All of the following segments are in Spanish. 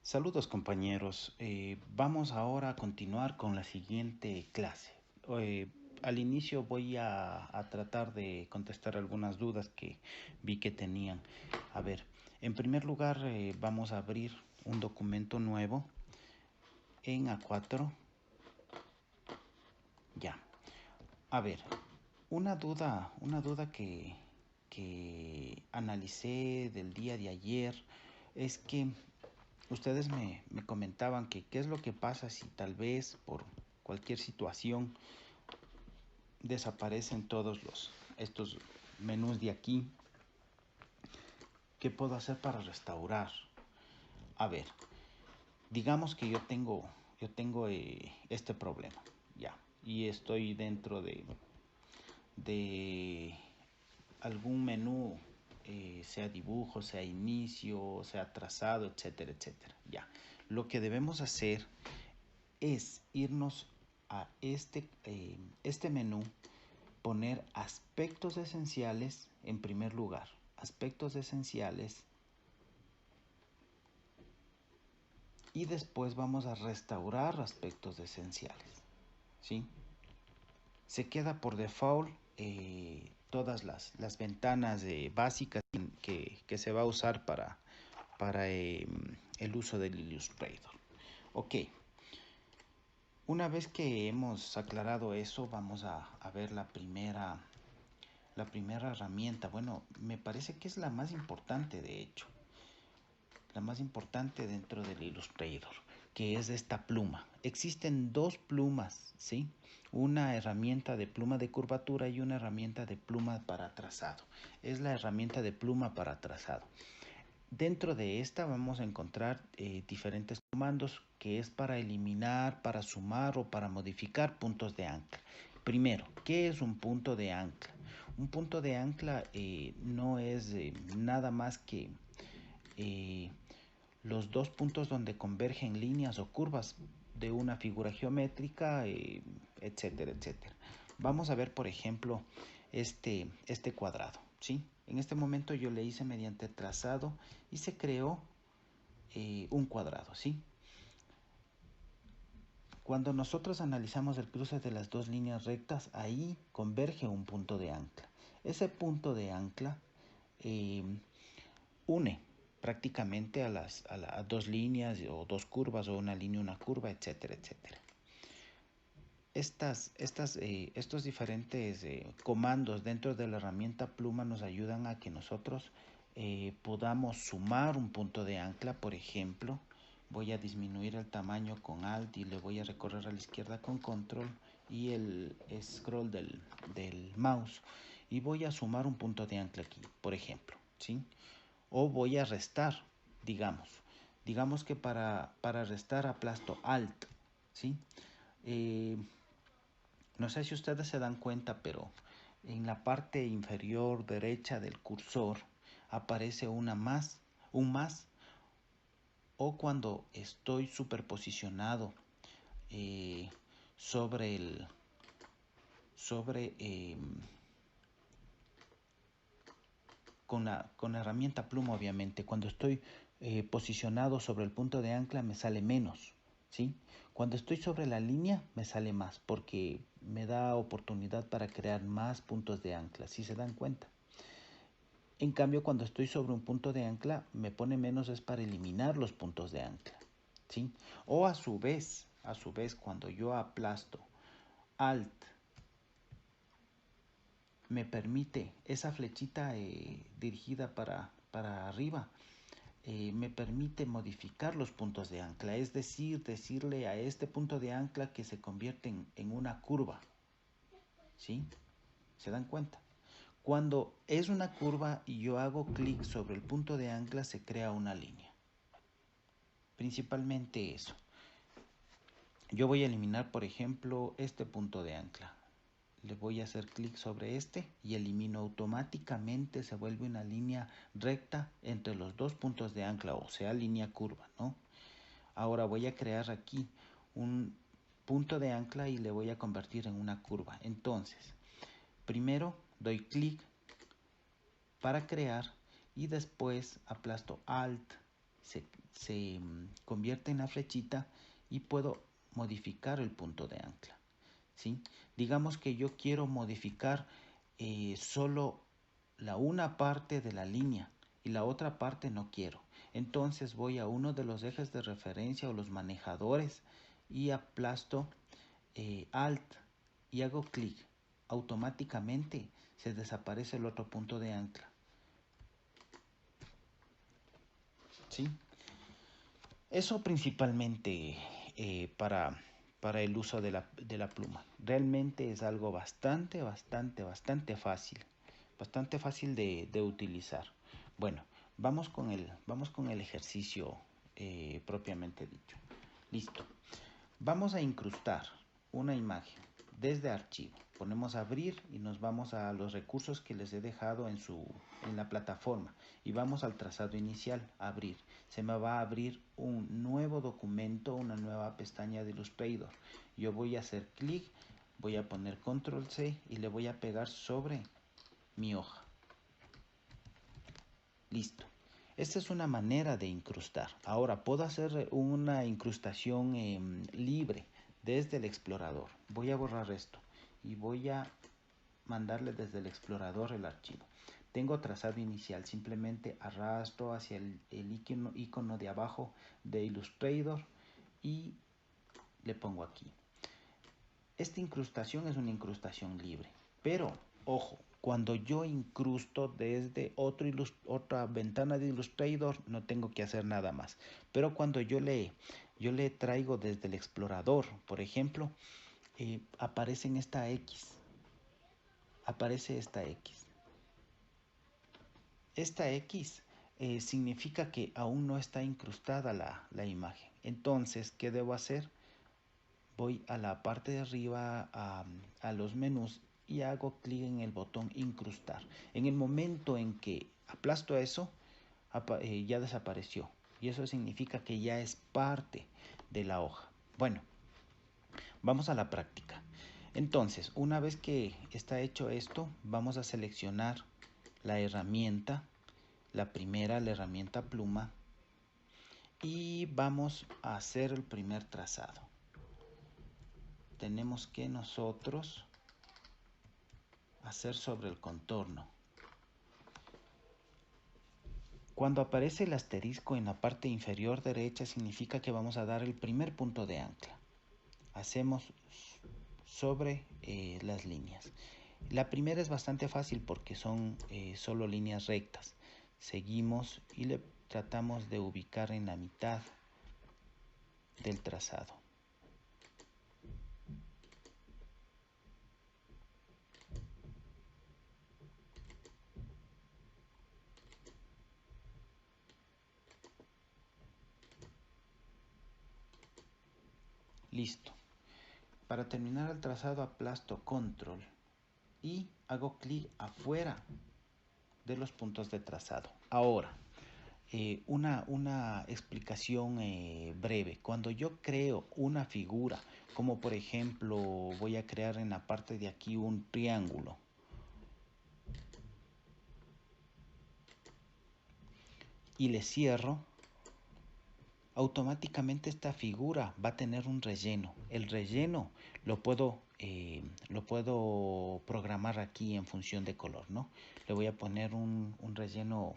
Saludos compañeros, vamos ahora a continuar con la siguiente clase. Eh, Al inicio voy a tratar de contestar algunas dudas que vi que tenían. A ver, en primer lugar vamos a abrir un documento nuevo en A4. Ya. A ver, una duda que analicé del día de ayer es que ustedes me comentaban que qué es lo que pasa si tal vez por cualquier situación desaparecen todos estos menús de aquí. ¿Qué puedo hacer para restaurar? A ver, digamos que yo tengo este problema, ya, y estoy dentro de algún menú, sea dibujo, sea inicio, sea trazado, etcétera, etcétera. Ya, lo que debemos hacer es irnos a este menú, poner aspectos esenciales en primer lugar, aspectos esenciales, y después vamos a restaurar aspectos esenciales, ¿sí? Se queda por default todas las ventanas básicas que se va a usar para el uso del Illustrator. Ok, una vez que hemos aclarado eso, vamos a ver la primera herramienta. Bueno, me parece que es la más importante, de hecho, la más importante dentro del Illustrator, que es esta pluma. Existen dos plumas, ¿sí? Una herramienta de pluma de curvatura y una herramienta de pluma para trazado. Es la herramienta de pluma para trazado. Dentro de esta vamos a encontrar diferentes comandos, que es para eliminar, para sumar o para modificar puntos de ancla. Primero, ¿qué es un punto de ancla? Un punto de ancla no es nada más que eh, los dos puntos donde convergen líneas o curvas de una figura geométrica, etcétera, etcétera. Vamos a ver, por ejemplo, este cuadrado, ¿sí? En este momento yo le hice mediante trazado y se creó un cuadrado, ¿sí? Cuando nosotros analizamos el cruce de las dos líneas rectas, ahí converge un punto de ancla. Ese punto de ancla eh, une prácticamente a dos líneas o dos curvas, o una línea, una curva, etcétera, etcétera. Estos diferentes comandos dentro de la herramienta pluma nos ayudan a que nosotros podamos sumar un punto de ancla. Por ejemplo, voy a disminuir el tamaño con Alt y le voy a recorrer a la izquierda con Control y el scroll del mouse, y voy a sumar un punto de ancla aquí, por ejemplo, ¿sí? O voy a restar, digamos que para restar aplasto Alt, ¿sí? Eh, no sé si ustedes se dan cuenta, pero en la parte inferior derecha del cursor aparece un más, o cuando estoy superposicionado eh, sobre el sobre con la herramienta pluma. Obviamente, cuando estoy posicionado sobre el punto de ancla me sale menos, ¿sí? Cuando estoy sobre la línea me sale más, porque me da oportunidad para crear más puntos de ancla, ¿sí se dan cuenta? En cambio, cuando estoy sobre un punto de ancla me pone menos, es para eliminar los puntos de ancla, ¿sí? O a su vez, cuando yo aplasto Alt, me permite esa flechita dirigida para arriba, me permite modificar los puntos de ancla, es decir, decirle a este punto de ancla que se convierte en una curva, ¿sí? ¿Se dan cuenta? Cuando es una curva y yo hago clic sobre el punto de ancla, se crea una línea. Principalmente eso. Yo voy a eliminar, por ejemplo, este punto de ancla. Le voy a hacer clic sobre este y elimino automáticamente. Se vuelve una línea recta entre los dos puntos de ancla, o sea, línea curva, ¿no? Ahora voy a crear aquí un punto de ancla y le voy a convertir en una curva. Entonces, primero doy clic para crear y después aplasto Alt se convierte en la flechita y puedo modificar el punto de ancla, ¿sí? Digamos que yo quiero modificar solo una parte de la línea y la otra parte no quiero. Entonces voy a uno de los ejes de referencia o los manejadores y aplasto Alt y hago clic. Automáticamente se desaparece el otro punto de ancla, ¿sí? Eso principalmente para el uso de la pluma. Realmente es algo bastante fácil. Bastante fácil de utilizar. Bueno, vamos con el ejercicio propiamente dicho. Listo. Vamos a incrustar una imagen desde archivo. Ponemos abrir y nos vamos a los recursos que les he dejado en la plataforma y vamos al trazado inicial, abrir. Se me va a abrir un nuevo documento, una nueva pestaña de Illustrator. Yo voy a hacer clic, voy a poner control C y le voy a pegar sobre mi hoja. Listo. Esta es una manera de incrustar. Ahora puedo hacer una incrustación libre desde el explorador. Voy a borrar esto y voy a mandarle desde el explorador el archivo. Tengo trazado inicial, simplemente arrastro hacia el icono de abajo de Illustrator y le pongo aquí. Esta incrustación es una incrustación libre, pero ojo, cuando yo incrusto desde otra ventana de Illustrator no tengo que hacer nada más. Pero cuando yo le traigo desde el explorador, por ejemplo, aparece esta X. Aparece esta X. Esta X significa que aún no está incrustada la imagen. Entonces, ¿qué debo hacer? Voy a la parte de arriba a los menús y hago clic en el botón incrustar. En el momento en que aplasto eso, ya desapareció y eso significa que ya es parte de la hoja. Bueno, vamos a la práctica. Entonces, una vez que está hecho esto, vamos a seleccionar la herramienta, la primera, la herramienta pluma, y vamos a hacer el primer trazado. Tenemos que nosotros hacer sobre el contorno. Cuando aparece el asterisco en la parte inferior derecha significa que vamos a dar el primer punto de ancla. Hacemos sobre las líneas. La primera es bastante fácil porque son solo líneas rectas. Seguimos y le tratamos de ubicar en la mitad del trazado. Listo. Para terminar el trazado aplasto control y hago clic afuera de los puntos de trazado. Ahora, una explicación breve. Cuando yo creo una figura, como por ejemplo voy a crear en la parte de aquí un triángulo, y le cierro, automáticamente esta figura va a tener un relleno. El relleno lo puedo programar aquí en función de color, ¿no? Le voy a poner un relleno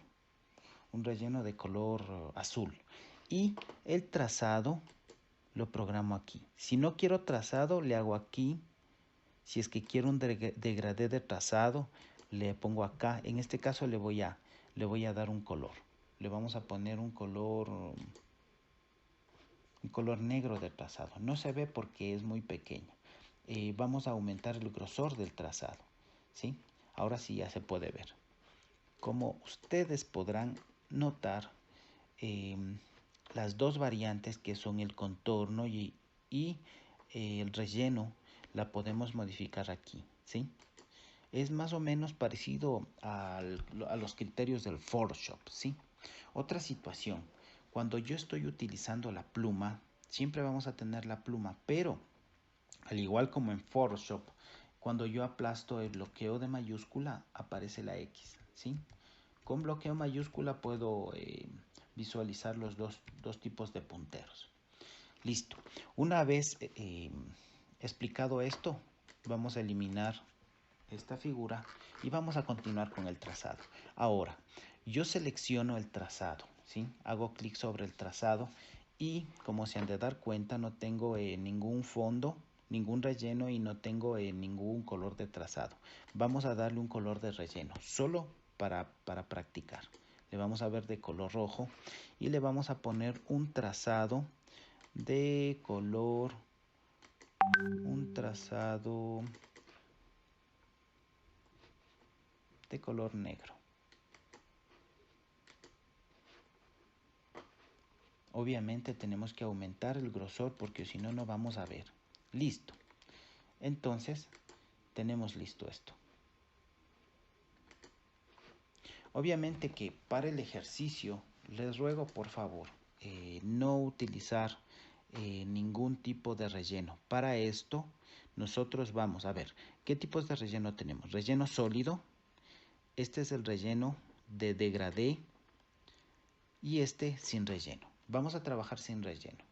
de color azul y el trazado lo programo aquí. Si no quiero trazado, le hago aquí. Si es que quiero un degradé de trazado, le pongo acá. En este caso le voy a dar un color. Le vamos a poner un color negro de trazado. No se ve porque es muy pequeño. Vamos a aumentar el grosor del trazado, ¿sí? Ahora sí ya se puede ver. Como ustedes podrán notar, las dos variantes que son el contorno y el relleno la podemos modificar aquí, ¿sí? Es más o menos parecido a los criterios del Photoshop, ¿sí? Otra situación, cuando yo estoy utilizando la pluma, siempre vamos a tener la pluma, pero al igual como en Photoshop, cuando yo aplasto el bloqueo de mayúscula, aparece la X, ¿sí? Con bloqueo mayúscula puedo visualizar los dos tipos de punteros. Listo. Una vez explicado esto, vamos a eliminar esta figura y vamos a continuar con el trazado. Ahora, yo selecciono el trazado, ¿sí? Hago clic sobre el trazado y, como se han de dar cuenta, no tengo ningún fondo, ningún relleno y no tengo ningún color de trazado. Vamos a darle un color de relleno, solo para practicar. Le vamos a ver de color rojo y le vamos a poner un trazado de color, de color negro. Obviamente tenemos que aumentar el grosor porque si no, no vamos a ver. Listo. Entonces, tenemos listo esto. Obviamente que para el ejercicio, les ruego por favor no utilizar ningún tipo de relleno. Para esto, nosotros vamos a ver qué tipos de relleno tenemos. Relleno sólido. Este es el relleno de degradé y este sin relleno. Vamos a trabajar sin relleno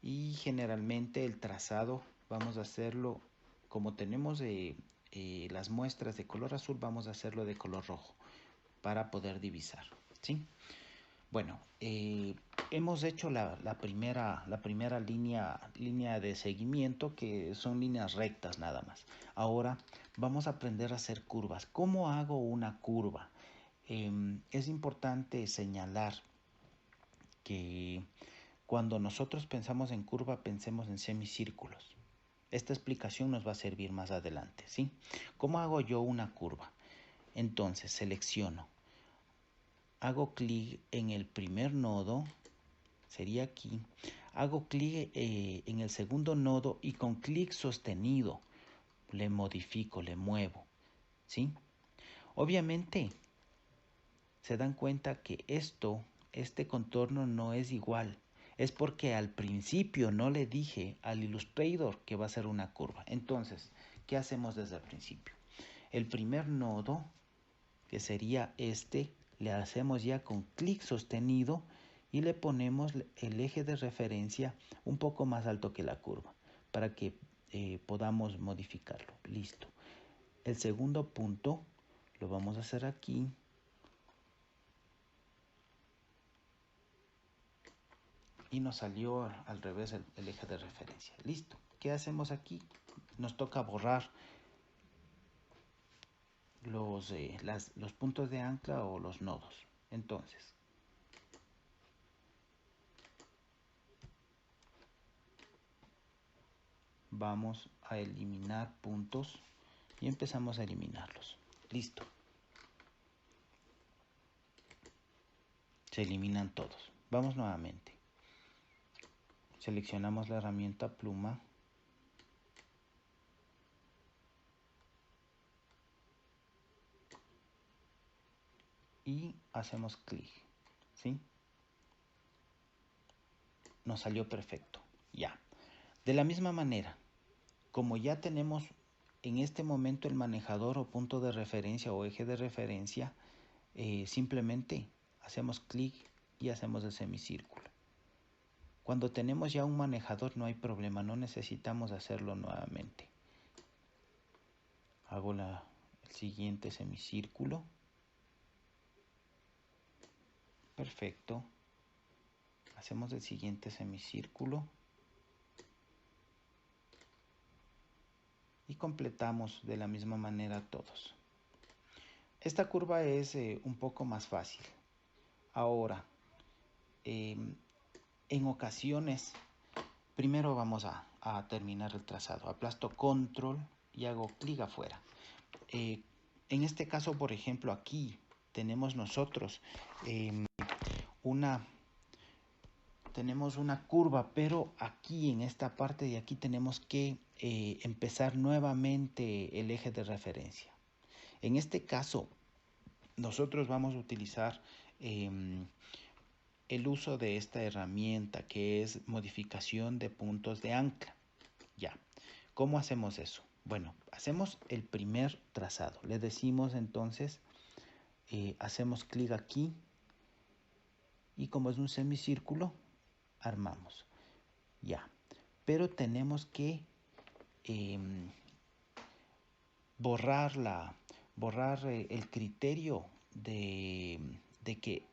y generalmente el trazado vamos a hacerlo como tenemos las muestras de color azul, vamos a hacerlo de color rojo para poder divisar, ¿sí? Bueno, hemos hecho la primera línea de seguimiento, que son líneas rectas nada más. Ahora vamos a aprender a hacer curvas. ¿Cómo hago una curva? Es importante señalar que cuando nosotros pensamos en curva, pensemos en semicírculos. Esta explicación nos va a servir más adelante, ¿sí? ¿Cómo hago yo una curva? Entonces selecciono, hago clic en el primer nodo, sería aquí, hago clic en el segundo nodo y con clic sostenido le modifico, le muevo, ¿sí? Obviamente se dan cuenta que este contorno no es igual. Es porque al principio no le dije al Illustrator que va a ser una curva. Entonces, ¿qué hacemos desde el principio? El primer nodo, que sería este, le hacemos ya con clic sostenido y le ponemos el eje de referencia un poco más alto que la curva para que podamos modificarlo. Listo. El segundo punto lo vamos a hacer aquí. Y nos salió al revés el eje de referencia. Listo. ¿Qué hacemos aquí? Nos toca borrar los puntos de ancla o los nodos. Entonces, vamos a eliminar puntos y empezamos a eliminarlos. Listo. Se eliminan todos. Vamos nuevamente. Seleccionamos la herramienta pluma. Y hacemos clic, ¿sí? Nos salió perfecto. Ya. De la misma manera, como ya tenemos en este momento el manejador o punto de referencia o eje de referencia, simplemente hacemos clic y hacemos el semicírculo. Cuando tenemos ya un manejador no hay problema, no necesitamos hacerlo nuevamente. Hago el siguiente semicírculo. Perfecto. Hacemos el siguiente semicírculo. Y completamos de la misma manera todos. Esta curva es un poco más fácil. Ahora, en ocasiones, primero vamos a terminar el trazado. Aplasto control y hago clic afuera. En este caso, por ejemplo, aquí tenemos nosotros tenemos una curva, pero aquí en esta parte de aquí tenemos que empezar nuevamente el eje de referencia. En este caso, nosotros vamos a utilizar el uso de esta herramienta que es modificación de puntos de ancla. Ya, ¿cómo hacemos eso? Bueno, hacemos el primer trazado. Le decimos entonces, hacemos clic aquí y como es un semicírculo, armamos. Ya, pero tenemos que borrar el criterio de que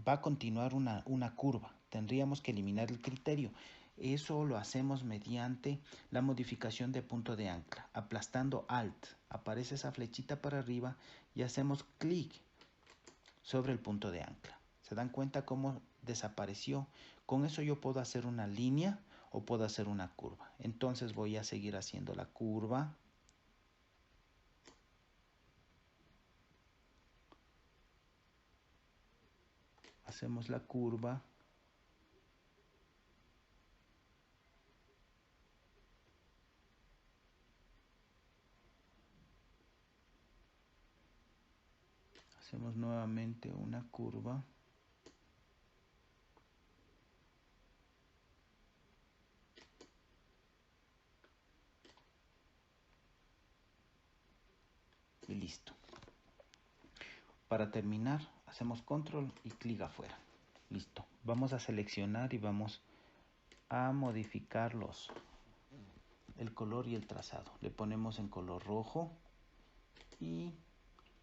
va a continuar una curva. Tendríamos que eliminar el criterio. Eso lo hacemos mediante la modificación de punto de ancla. Aplastando Alt, aparece esa flechita para arriba y hacemos clic sobre el punto de ancla. ¿Se dan cuenta cómo desapareció? Con eso yo puedo hacer una línea o puedo hacer una curva. Entonces voy a seguir haciendo la curva. Hacemos la curva. Hacemos nuevamente una curva. Y listo. Para terminar, hacemos control y clic afuera. Listo. Vamos a seleccionar y vamos a modificar el color y el trazado. Le ponemos en color rojo y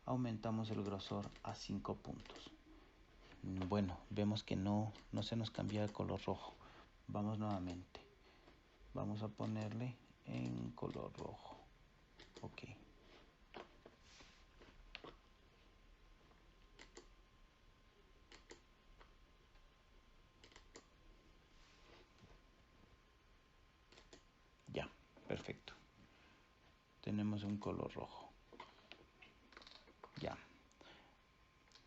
aumentamos el grosor a 5 puntos. Bueno, vemos que no se nos cambia el color rojo. Vamos nuevamente. Vamos a ponerle en color rojo. Ok. Ya, perfecto. Tenemos un color rojo. Ya.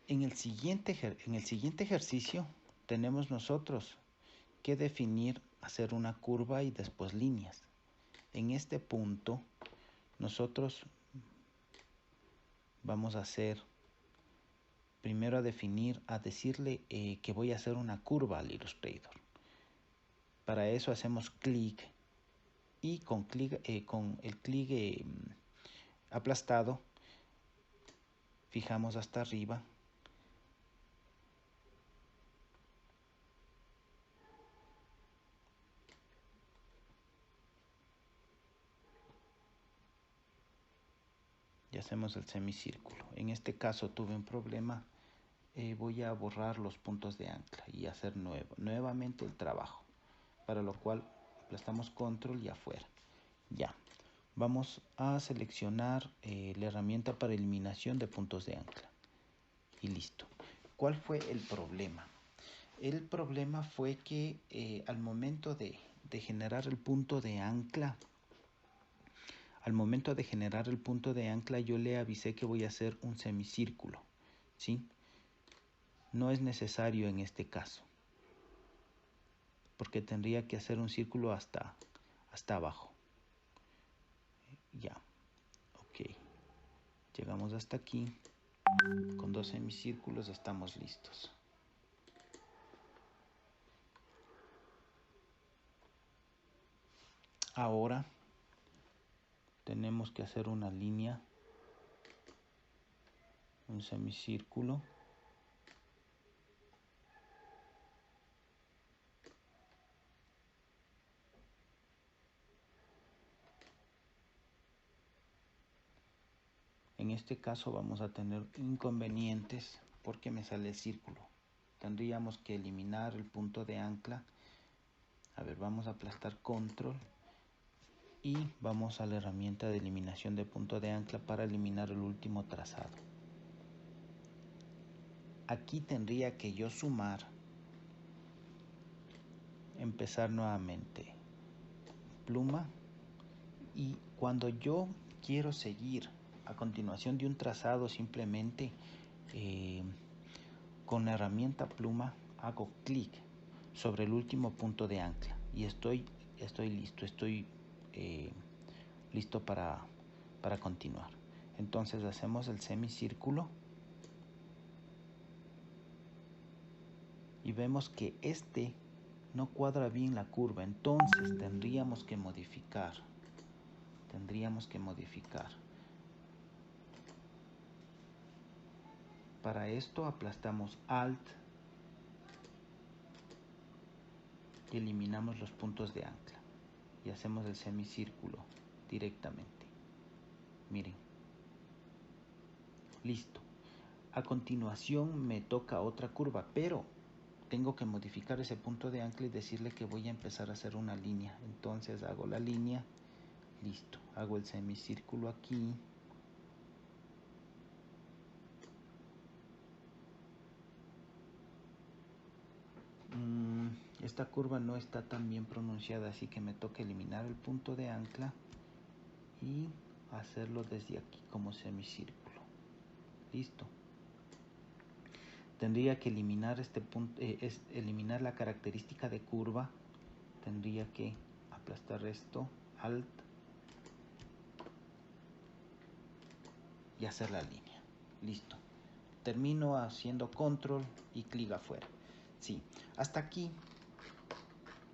En el siguiente ejercicio tenemos nosotros que definir, hacer una curva y después líneas. En este punto nosotros vamos a hacer, primero a decirle que voy a hacer una curva al Illustrator. Para eso hacemos clic y con el clic aplastado fijamos hasta arriba. Y hacemos el semicírculo. En este caso tuve un problema. Voy a borrar los puntos de ancla y hacer nuevamente el trabajo, para lo cual aplastamos control y afuera. Ya, vamos a seleccionar la herramienta para eliminación de puntos de ancla y listo. ¿Cuál fue el problema? El problema fue que al momento de generar el punto de ancla, yo le avisé que voy a hacer un semicírculo, ¿sí? No es necesario en este caso, porque tendría que hacer un círculo hasta abajo. Ya, ok. Llegamos hasta aquí. Con 2 semicírculos estamos listos. Ahora tenemos que hacer una línea, un semicírculo. En este caso vamos a tener inconvenientes porque me sale el círculo. Tendríamos que eliminar el punto de ancla. A ver, vamos a aplastar control y vamos a la herramienta de eliminación de punto de ancla para eliminar el último trazado. Aquí tendría que yo sumar, empezar nuevamente, pluma, y cuando yo quiero seguir a continuación de un trazado, simplemente con la herramienta pluma hago clic sobre el último punto de ancla y estoy listo, listo para continuar. Entonces hacemos el semicírculo y vemos que este no cuadra bien la curva, entonces tendríamos que modificar. Para esto aplastamos Alt y eliminamos los puntos de ancla y hacemos el semicírculo directamente. Miren, listo. A continuación me toca otra curva, pero tengo que modificar ese punto de ancla y decirle que voy a empezar a hacer una línea. Entonces hago la línea, listo, hago el semicírculo aquí. Esta curva no está tan bien pronunciada, así que me toca eliminar el punto de ancla y hacerlo desde aquí como semicírculo. Listo. Tendría que eliminar este punto, eliminar la característica de curva. Tendría que aplastar esto, Alt, y hacer la línea. Listo. Termino haciendo control y clic afuera. Sí, hasta aquí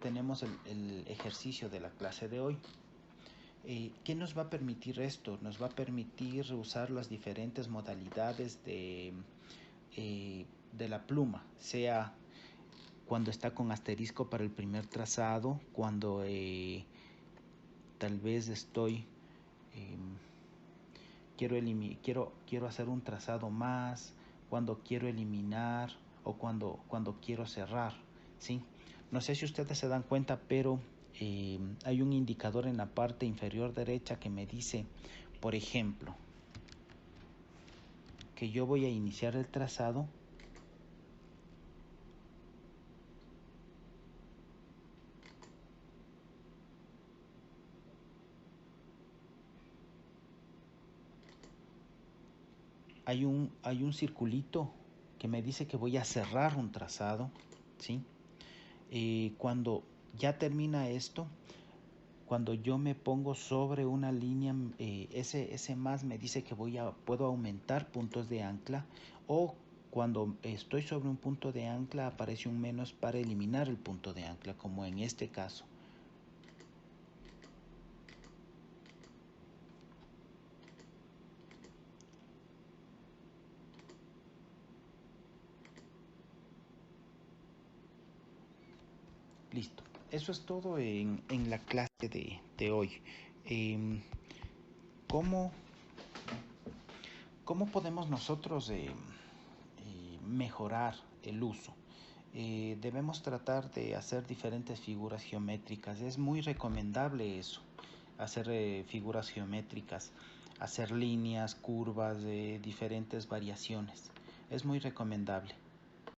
tenemos el ejercicio de la clase de hoy. ¿Qué nos va a permitir esto? Nos va a permitir usar las diferentes modalidades de la pluma, sea cuando está con asterisco para el primer trazado, cuando tal vez estoy quiero hacer un trazado más, cuando quiero eliminar o cuando quiero cerrar, ¿sí? No sé si ustedes se dan cuenta, pero hay un indicador en la parte inferior derecha que me dice, por ejemplo, que yo voy a iniciar el trazado hay un circulito que me dice que voy a cerrar un trazado, ¿sí? Cuando ya termina esto, cuando yo me pongo sobre una línea, ese más me dice que puedo aumentar puntos de ancla, o cuando estoy sobre un punto de ancla aparece un menos para eliminar el punto de ancla, como en este caso. Listo. Eso es todo en la clase de hoy. ¿Cómo podemos nosotros mejorar el uso? Debemos tratar de hacer diferentes figuras geométricas. Es muy recomendable eso, hacer figuras geométricas, hacer líneas, curvas de diferentes variaciones. Es muy recomendable.